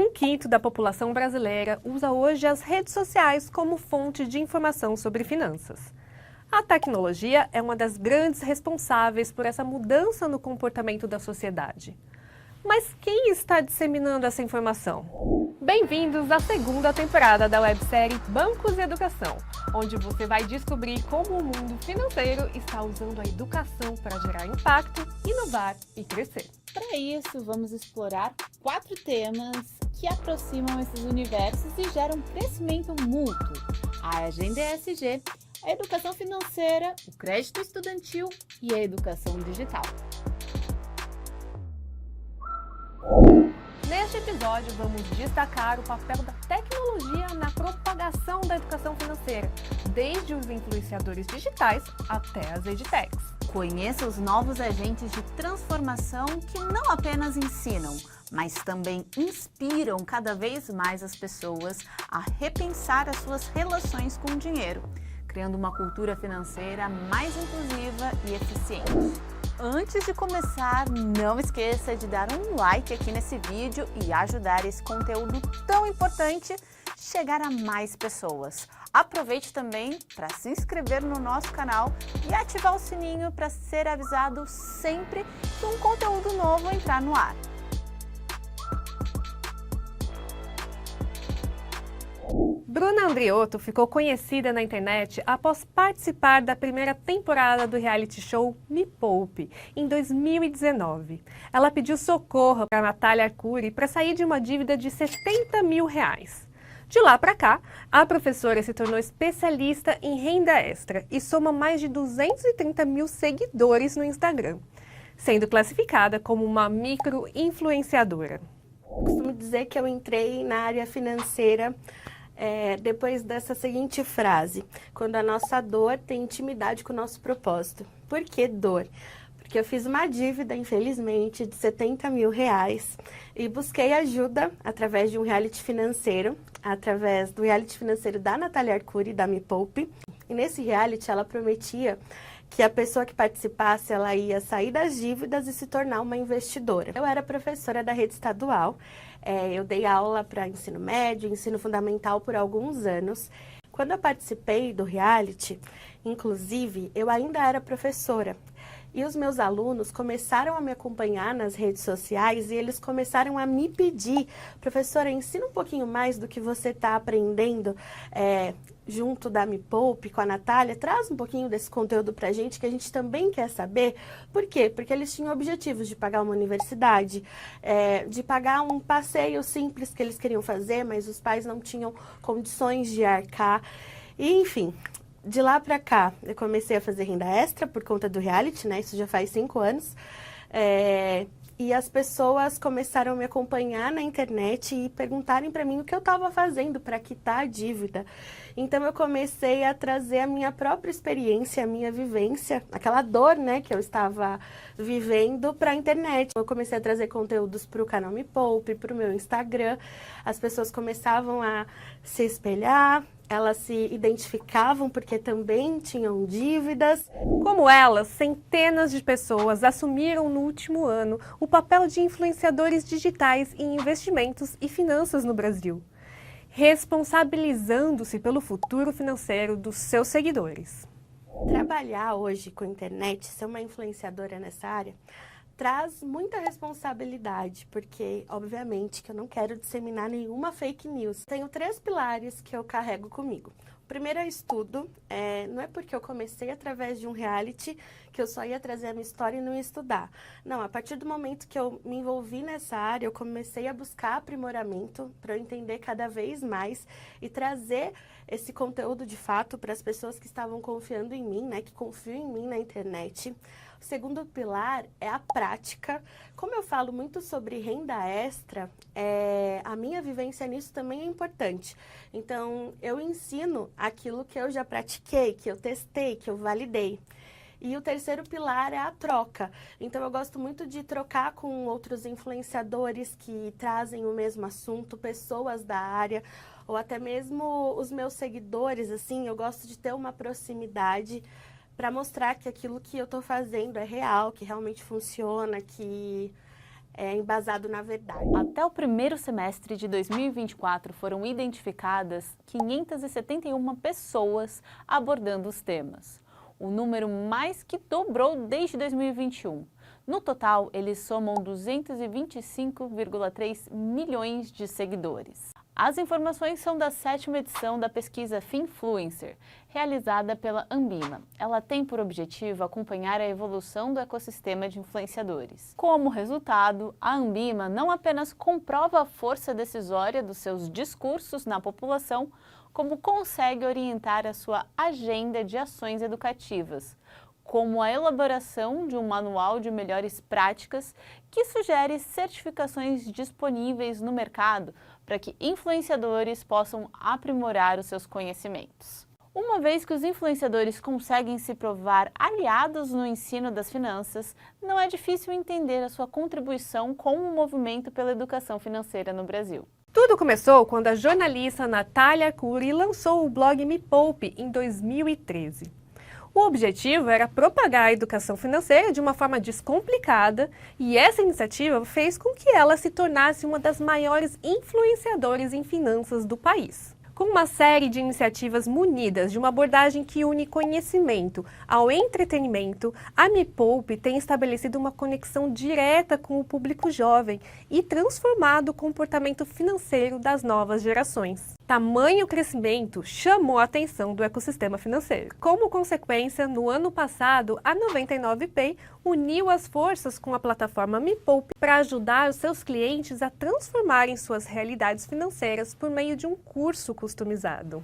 Um quinto da população brasileira usa hoje as redes sociais como fonte de informação sobre finanças. A tecnologia é uma das grandes responsáveis por essa mudança no comportamento da sociedade. Mas quem está disseminando essa informação? Bem-vindos à segunda temporada da websérie Bancos e Educação, onde você vai descobrir como o mundo financeiro está usando a educação para gerar impacto, inovar e crescer. Para isso, vamos explorar 4 temas que aproximam esses universos e geram crescimento mútuo: a agenda ESG, a educação financeira, o crédito estudantil e a educação digital. Neste episódio, vamos destacar o papel da tecnologia na propagação da educação financeira, desde os influenciadores digitais até as edtechs. Conheça os novos agentes de transformação que não apenas ensinam, mas também inspiram cada vez mais as pessoas a repensar as suas relações com o dinheiro, criando uma cultura financeira mais inclusiva e eficiente. Antes de começar, não esqueça de dar um like aqui nesse vídeo e ajudar esse conteúdo tão importante chegar a mais pessoas. Aproveite também para se inscrever no nosso canal e ativar o sininho para ser avisado sempre que um conteúdo novo entrar no ar. Bruna Andriotto ficou conhecida na internet após participar da primeira temporada do reality show Me Poupe, em 2019. Ela pediu socorro para Natália Arcuri para sair de uma dívida de R$70 mil. De lá para cá, a professora se tornou especialista em renda extra e soma mais de 230 mil seguidores no Instagram, sendo classificada como uma micro-influenciadora. Costumo dizer que eu entrei na área financeira depois dessa seguinte frase: quando a nossa dor tem intimidade com o nosso propósito. Por que dor? Porque eu fiz uma dívida, infelizmente, de R$70 mil e busquei ajuda através de um reality financeiro, através do reality financeiro da Natália Arcuri, da Me Poupe. E nesse reality ela prometia que a pessoa que participasse, ela ia sair das dívidas e se tornar uma investidora. Eu era professora da rede estadual, eu dei aula para ensino médio, ensino fundamental por alguns anos. Quando eu participei do reality, inclusive, eu ainda era professora. E os meus alunos começaram a me acompanhar nas redes sociais e eles começaram a me pedir: professora, ensina um pouquinho mais do que você está aprendendo junto da Me Poupe com a Natália, traz um pouquinho desse conteúdo pra gente, que a gente também quer saber. Por quê? Porque eles tinham objetivos de pagar uma universidade, de pagar um passeio simples que eles queriam fazer, mas os pais não tinham condições de arcar. E, enfim, de lá pra cá, eu comecei a fazer renda extra por conta do reality, né? Isso já faz 5 anos. E as pessoas começaram a me acompanhar na internet e perguntarem para mim o que eu estava fazendo para quitar a dívida. Então eu comecei a trazer a minha própria experiência, a minha vivência, aquela dor, né, que eu estava vivendo, para a internet. Eu comecei a trazer conteúdos para o canal Me Poupe, para o meu Instagram. As pessoas começavam a se espelhar, elas se identificavam porque também tinham dívidas. Como elas, centenas de pessoas assumiram no último ano o papel de influenciadores digitais em investimentos e finanças no Brasil, responsabilizando-se pelo futuro financeiro dos seus seguidores. Trabalhar hoje com a internet, ser uma influenciadora nessa área, traz muita responsabilidade, porque, obviamente, que eu não quero disseminar nenhuma fake news. Tenho 3 pilares que eu carrego comigo. O primeiro é estudo. Não é porque eu comecei através de um reality que eu só ia trazer a minha história e não ia estudar. Não, a partir do momento que eu me envolvi nessa área, eu comecei a buscar aprimoramento para eu entender cada vez mais e trazer esse conteúdo de fato para as pessoas que estavam confiando em mim, né, que confiam em mim na internet. O segundo pilar é a prática. Como eu falo muito sobre renda extra, a minha vivência nisso também é importante. Então, eu ensino aquilo que eu já pratiquei, que eu testei, que eu validei. E o terceiro pilar é a troca. Então, eu gosto muito de trocar com outros influenciadores que trazem o mesmo assunto, pessoas da área, ou até mesmo os meus seguidores, assim, eu gosto de ter uma proximidade para mostrar que aquilo que eu estou fazendo é real, que realmente funciona, que embasado na verdade. Até o primeiro semestre de 2024 foram identificadas 571 pessoas abordando os temas, o número mais que dobrou desde 2021. No total, eles somam 225,3 milhões de seguidores. As informações são da 7ª edição da pesquisa Finfluencer, realizada pela Ambima. Ela tem por objetivo acompanhar a evolução do ecossistema de influenciadores. Como resultado, a Ambima não apenas comprova a força decisória dos seus discursos na população, como consegue orientar a sua agenda de ações educativas, como a elaboração de um manual de melhores práticas que sugere certificações disponíveis no mercado para que influenciadores possam aprimorar os seus conhecimentos. Uma vez que os influenciadores conseguem se provar aliados no ensino das finanças, não é difícil entender a sua contribuição com o movimento pela educação financeira no Brasil. Tudo começou quando a jornalista Natália Arcuri lançou o blog Me Poupe em 2013. O objetivo era propagar a educação financeira de uma forma descomplicada e essa iniciativa fez com que ela se tornasse uma das maiores influenciadoras em finanças do país. Com uma série de iniciativas munidas de uma abordagem que une conhecimento ao entretenimento, a Me Poupe tem estabelecido uma conexão direta com o público jovem e transformado o comportamento financeiro das novas gerações. Tamanho crescimento chamou a atenção do ecossistema financeiro. Como consequência, no ano passado, a 99Pay uniu as forças com a plataforma Me Poupe para ajudar os seus clientes a transformarem suas realidades financeiras por meio de um curso customizado.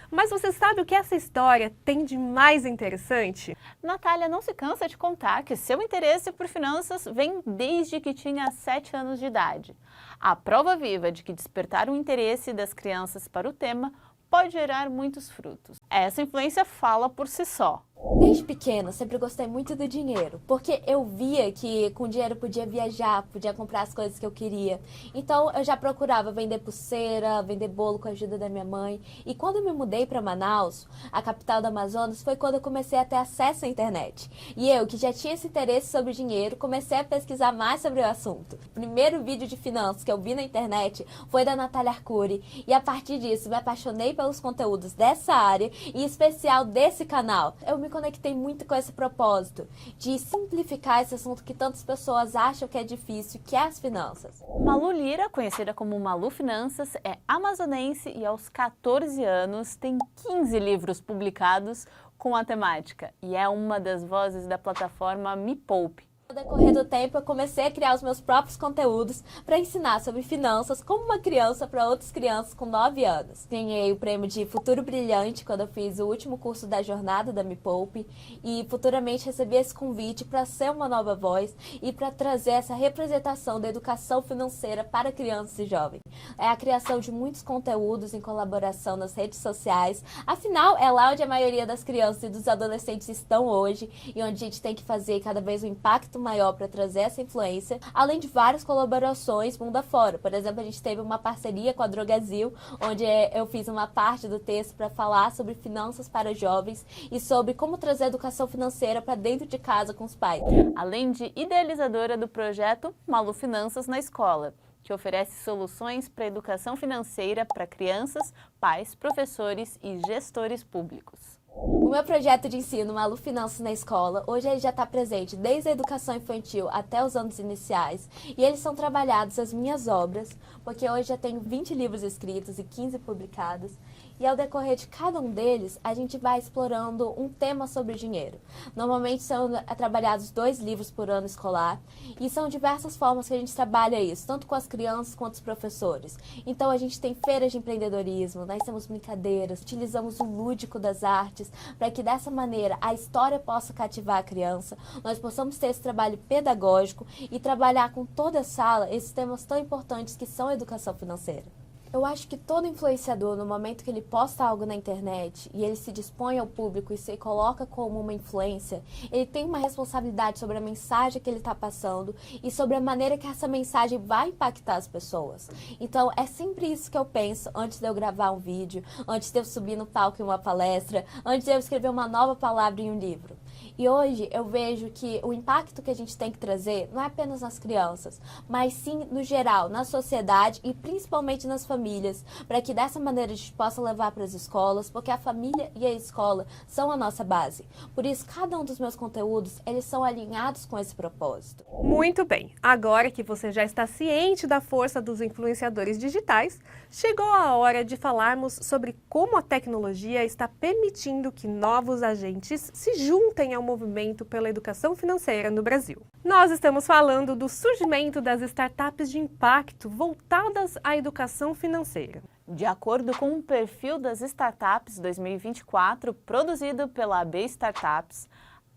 Mas você sabe o que essa história tem de mais interessante? Natália não se cansa de contar que seu interesse por finanças vem desde que tinha 7 anos de idade. A prova viva de que despertar o interesse das crianças para o tema pode gerar muitos frutos. Essa influência fala por si só. Desde pequena, sempre gostei muito do dinheiro, porque eu via que com dinheiro podia viajar, podia comprar as coisas que eu queria. Então eu já procurava vender pulseira, vender bolo com a ajuda da minha mãe. E quando eu me mudei para Manaus, a capital do Amazonas, foi quando eu comecei a ter acesso à internet. E eu, que já tinha esse interesse sobre dinheiro, comecei a pesquisar mais sobre o assunto. O primeiro vídeo de finanças que eu vi na internet foi da Natália Arcuri. E a partir disso, me apaixonei pelos conteúdos dessa área, e em especial desse canal. Eu me conectei muito com esse propósito de simplificar esse assunto que tantas pessoas acham que é difícil, que é as finanças. Malu Lira, conhecida como Malu Finanças, é amazonense e aos 14 anos tem 15 livros publicados com a temática e é uma das vozes da plataforma Me Poupe. No decorrer do tempo, eu comecei a criar os meus próprios conteúdos para ensinar sobre finanças como uma criança para outras crianças com 9 anos. Ganhei o prêmio de Futuro Brilhante quando eu fiz o último curso da jornada da Me Poupe e futuramente recebi esse convite para ser uma nova voz e para trazer essa representação da educação financeira para crianças e jovens. É a criação de muitos conteúdos em colaboração nas redes sociais. Afinal, é lá onde a maioria das crianças e dos adolescentes estão hoje e onde a gente tem que fazer cada vez um impacto maior para trazer essa influência, além de várias colaborações mundo afora. Por exemplo, a gente teve uma parceria com a Drogazil, onde eu fiz uma parte do texto para falar sobre finanças para jovens e sobre como trazer a educação financeira para dentro de casa com os pais. Além de idealizadora do projeto Malu Finanças na Escola, que oferece soluções para a educação financeira para crianças, pais, professores e gestores públicos. O meu projeto de ensino Malu Finanças na Escola, hoje ele já está presente desde a educação infantil até os anos iniciais e eles são trabalhados as minhas obras, porque hoje já tenho 20 livros escritos e 15 publicados. E ao decorrer de cada um deles, a gente vai explorando um tema sobre dinheiro. Normalmente são trabalhados 2 livros por ano escolar e são diversas formas que a gente trabalha isso, tanto com as crianças quanto os professores. Então a gente tem feiras de empreendedorismo, nós temos brincadeiras, utilizamos o lúdico das artes para que dessa maneira a história possa cativar a criança, nós possamos ter esse trabalho pedagógico e trabalhar com toda a sala esses temas tão importantes que são a educação financeira. Eu acho que todo influenciador, no momento que ele posta algo na internet e ele se dispõe ao público e se coloca como uma influência, ele tem uma responsabilidade sobre a mensagem que ele está passando e sobre a maneira que essa mensagem vai impactar as pessoas. Então, é sempre isso que eu penso antes de eu gravar um vídeo, antes de eu subir no palco em uma palestra, antes de eu escrever uma nova palavra em um livro. E hoje eu vejo que o impacto que a gente tem que trazer não é apenas nas crianças, mas sim no geral, na sociedade e principalmente nas famílias, para que dessa maneira a gente possa levar para as escolas, porque a família e a escola são a nossa base. Por isso, cada um dos meus conteúdos, eles são alinhados com esse propósito. Muito bem, agora que você já está ciente da força dos influenciadores digitais, chegou a hora de falarmos sobre como a tecnologia está permitindo que novos agentes se juntem ao movimento pela educação financeira no Brasil. Nós estamos falando do surgimento das startups de impacto voltadas à educação financeira. De acordo com o perfil das Startups 2024, produzido pela AB Startups,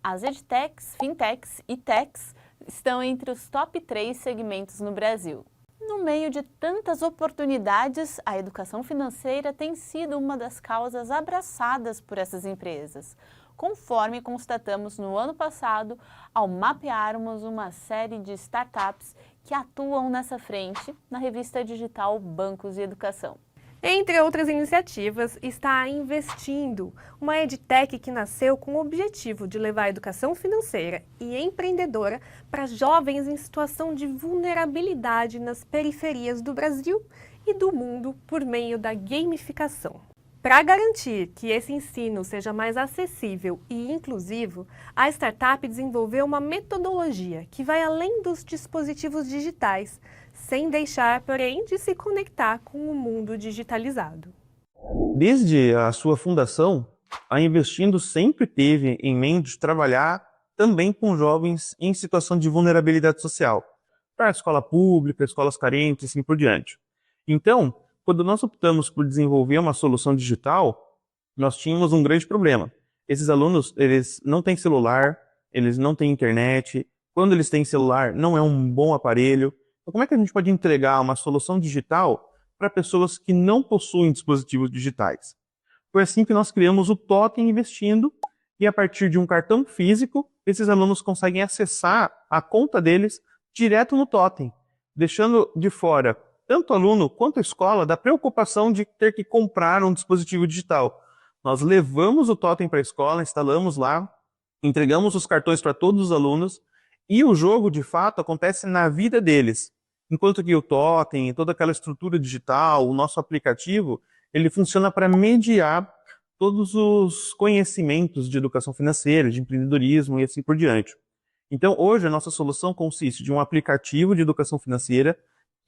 as edtechs, fintechs e techs estão entre os top 3 segmentos no Brasil. No meio de tantas oportunidades, a educação financeira tem sido uma das causas abraçadas por essas empresas, conforme constatamos no ano passado ao mapearmos uma série de startups que atuam nessa frente na revista digital Bancos e Educação. Entre outras iniciativas, está a Investindo, uma edtech que nasceu com o objetivo de levar a educação financeira e empreendedora para jovens em situação de vulnerabilidade nas periferias do Brasil e do mundo por meio da gamificação. Para garantir que esse ensino seja mais acessível e inclusivo, a startup desenvolveu uma metodologia que vai além dos dispositivos digitais, sem deixar, porém, de se conectar com o mundo digitalizado. Desde a sua fundação, a Investindo sempre teve em mente trabalhar também com jovens em situação de vulnerabilidade social, para a escola pública, escolas carentes e assim por diante. Então, quando nós optamos por desenvolver uma solução digital, nós tínhamos um grande problema. Esses alunos, eles não têm celular, eles não têm internet. Quando eles têm celular, não é um bom aparelho. Então, como é que a gente pode entregar uma solução digital para pessoas que não possuem dispositivos digitais? Foi assim que nós criamos o Totem Investindo, e a partir de um cartão físico, esses alunos conseguem acessar a conta deles direto no Totem, deixando de fora tanto o aluno quanto a escola da preocupação de ter que comprar um dispositivo digital. Nós levamos o Totem para a escola, instalamos lá, entregamos os cartões para todos os alunos e o jogo, de fato, acontece na vida deles. Enquanto que o Totem, toda aquela estrutura digital, o nosso aplicativo, ele funciona para mediar todos os conhecimentos de educação financeira, de empreendedorismo e assim por diante. Então, hoje, a nossa solução consiste de um aplicativo de educação financeira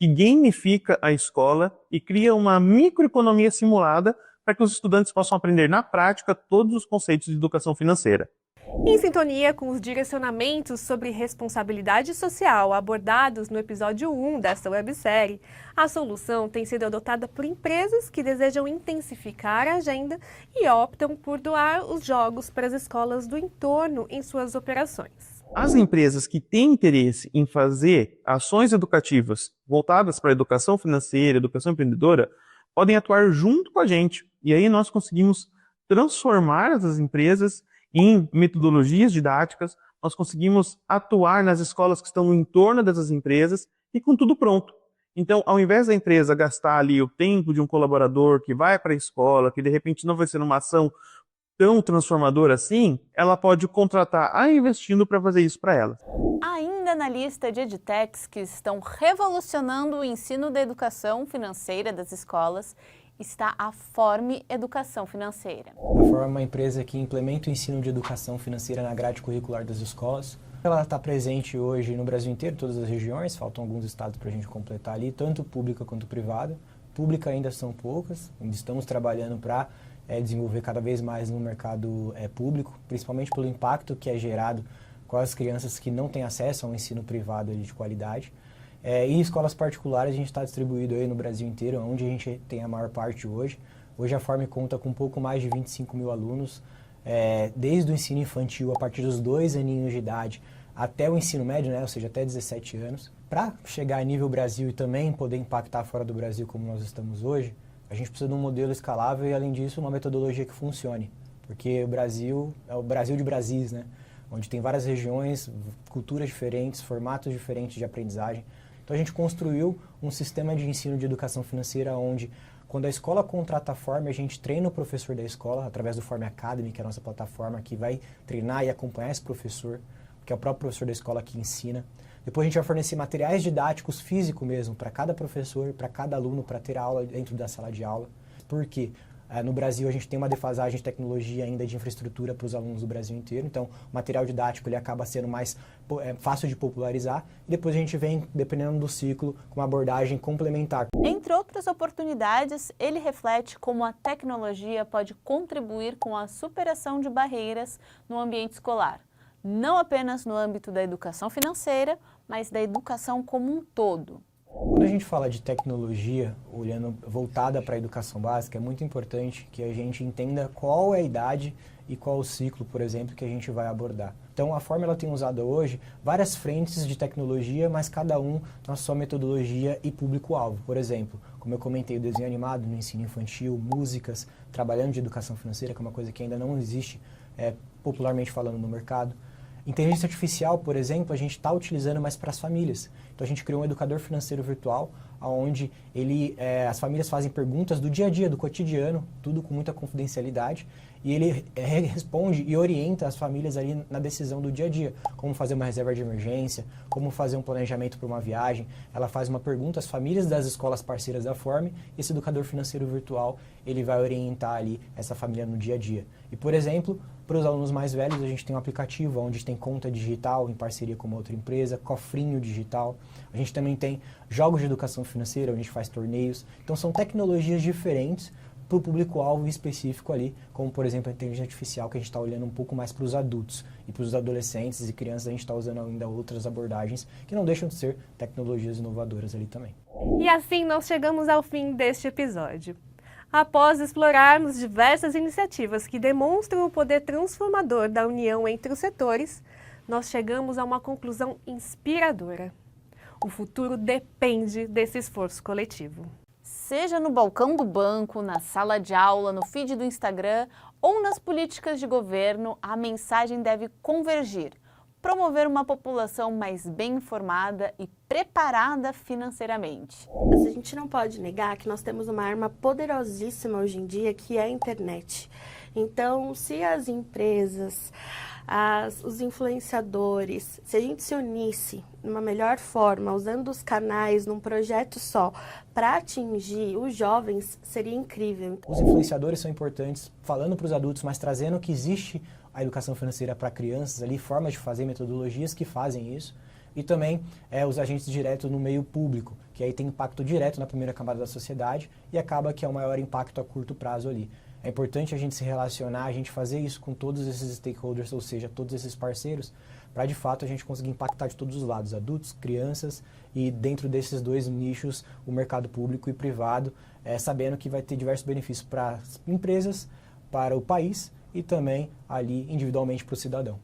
que gamifica a escola e cria uma microeconomia simulada para que os estudantes possam aprender na prática todos os conceitos de educação financeira. Em sintonia com os direcionamentos sobre responsabilidade social abordados no episódio 1 desta websérie, a solução tem sido adotada por empresas que desejam intensificar a agenda e optam por doar os jogos para as escolas do entorno em suas operações. As empresas que têm interesse em fazer ações educativas voltadas para a educação financeira, educação empreendedora, podem atuar junto com a gente. E aí nós conseguimos transformar essas empresas em metodologias didáticas, nós conseguimos atuar nas escolas que estão no entorno dessas empresas e com tudo pronto. Então, ao invés da empresa gastar ali o tempo de um colaborador que vai para a escola, que de repente não vai ser uma ação tão transformadora assim, ela pode contratar a Investindo para fazer isso para ela. Ainda na lista de edtechs que estão revolucionando o ensino da educação financeira das escolas, está a Forme Educação Financeira. A Forme é uma empresa que implementa o ensino de educação financeira na grade curricular das escolas. Ela está presente hoje no Brasil inteiro, todas as regiões, faltam alguns estados para a gente completar ali, tanto pública quanto privada. Pública ainda são poucas, ainda estamos trabalhando para desenvolver cada vez mais no mercado público, principalmente pelo impacto que é gerado com as crianças que não têm acesso a um ensino privado de qualidade. E escolas particulares a gente está distribuído aí no Brasil inteiro, onde a gente tem a maior parte hoje. Hoje a Forme conta com um pouco mais de 25 mil alunos, desde o ensino infantil, a partir dos 2 aninhos de idade, até o ensino médio, né, ou seja, até 17 anos. Para chegar a nível Brasil e também poder impactar fora do Brasil como nós estamos hoje, a gente precisa de um modelo escalável e, além disso, uma metodologia que funcione. Porque o Brasil é o Brasil de Brasis, né? Onde tem várias regiões, culturas diferentes, formatos diferentes de aprendizagem. Então a gente construiu um sistema de ensino de educação financeira onde Quando a escola contrata a Forme, a gente treina o professor da escola através do Forme Academy, que é a nossa plataforma que vai treinar e acompanhar esse professor, que é o próprio professor da escola que ensina. Depois a gente vai fornecer materiais didáticos físicos mesmo para cada professor, para cada aluno, para ter aula dentro da sala de aula. Por quê? No Brasil, a gente tem uma defasagem de tecnologia ainda de infraestrutura para os alunos do Brasil inteiro, então o material didático ele acaba sendo mais fácil de popularizar, e depois a gente vem, dependendo do ciclo, com uma abordagem complementar. Entre outras oportunidades, ele reflete como a tecnologia pode contribuir com a superação de barreiras no ambiente escolar, não apenas no âmbito da educação financeira, mas da educação como um todo. Quando a gente fala de tecnologia, voltada para a educação básica, é muito importante que a gente entenda qual é a idade e qual o ciclo, por exemplo, que a gente vai abordar. Então, a Forme ela tem usado hoje várias frentes de tecnologia, mas cada um na sua metodologia e público-alvo. Por exemplo, como eu comentei, o desenho animado no ensino infantil, músicas, trabalhando de educação financeira, que é uma coisa que ainda não existe popularmente falando no mercado. Inteligência artificial, por exemplo, a gente está utilizando mais para as famílias. Então a gente criou um educador financeiro virtual, onde as famílias fazem perguntas do dia a dia, do cotidiano, tudo com muita confidencialidade, e ele responde e orienta as famílias ali na decisão do dia a dia, como fazer uma reserva de emergência, como fazer um planejamento para uma viagem. Ela faz uma pergunta às famílias das escolas parceiras da Forme, e esse educador financeiro virtual, ele vai orientar ali essa família no dia a dia. E, por exemplo, para os alunos mais velhos, a gente tem um aplicativo onde tem conta digital em parceria com uma outra empresa, cofrinho digital. A gente também tem jogos de educação financeira, onde a gente faz torneios. Então, são tecnologias diferentes para o público-alvo específico ali, como, por exemplo, a inteligência artificial, que a gente está olhando um pouco mais para os adultos. E para os adolescentes e crianças, a gente está usando ainda outras abordagens que não deixam de ser tecnologias inovadoras ali também. E assim nós chegamos ao fim deste episódio. Após explorarmos diversas iniciativas que demonstram o poder transformador da união entre os setores, nós chegamos a uma conclusão inspiradora. O futuro depende desse esforço coletivo. Seja no balcão do banco, na sala de aula, no feed do Instagram ou nas políticas de governo, a mensagem deve convergir. Promover uma população mais bem informada e preparada financeiramente. Mas a gente não pode negar que nós temos uma arma poderosíssima hoje em dia, que é a internet. Então, se as empresas, os influenciadores, se a gente se unisse de uma melhor forma, usando os canais num projeto só, para atingir os jovens, seria incrível. Os influenciadores são importantes, falando para os adultos, mas trazendo que existe a educação financeira para crianças, ali, formas de fazer, metodologias que fazem isso. E também os agentes diretos no meio público, que aí tem impacto direto na primeira camada da sociedade e acaba que é o maior impacto a curto prazo ali. É importante a gente se relacionar, a gente fazer isso com todos esses stakeholders, ou seja, todos esses parceiros, para de fato a gente conseguir impactar de todos os lados, adultos, crianças e dentro desses dois nichos, o mercado público e privado, sabendo que vai ter diversos benefícios para as empresas, para o país e também ali individualmente para o cidadão.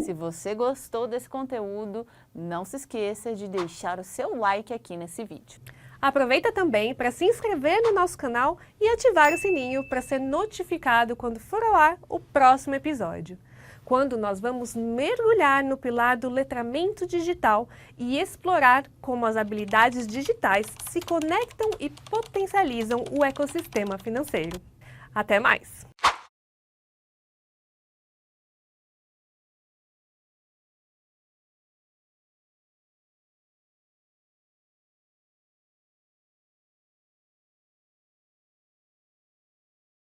Se você gostou desse conteúdo, não se esqueça de deixar o seu like aqui nesse vídeo. Aproveita também para se inscrever no nosso canal e ativar o sininho para ser notificado quando for ao ar o próximo episódio, quando nós vamos mergulhar no pilar do letramento digital e explorar como as habilidades digitais se conectam e potencializam o ecossistema financeiro. Até mais!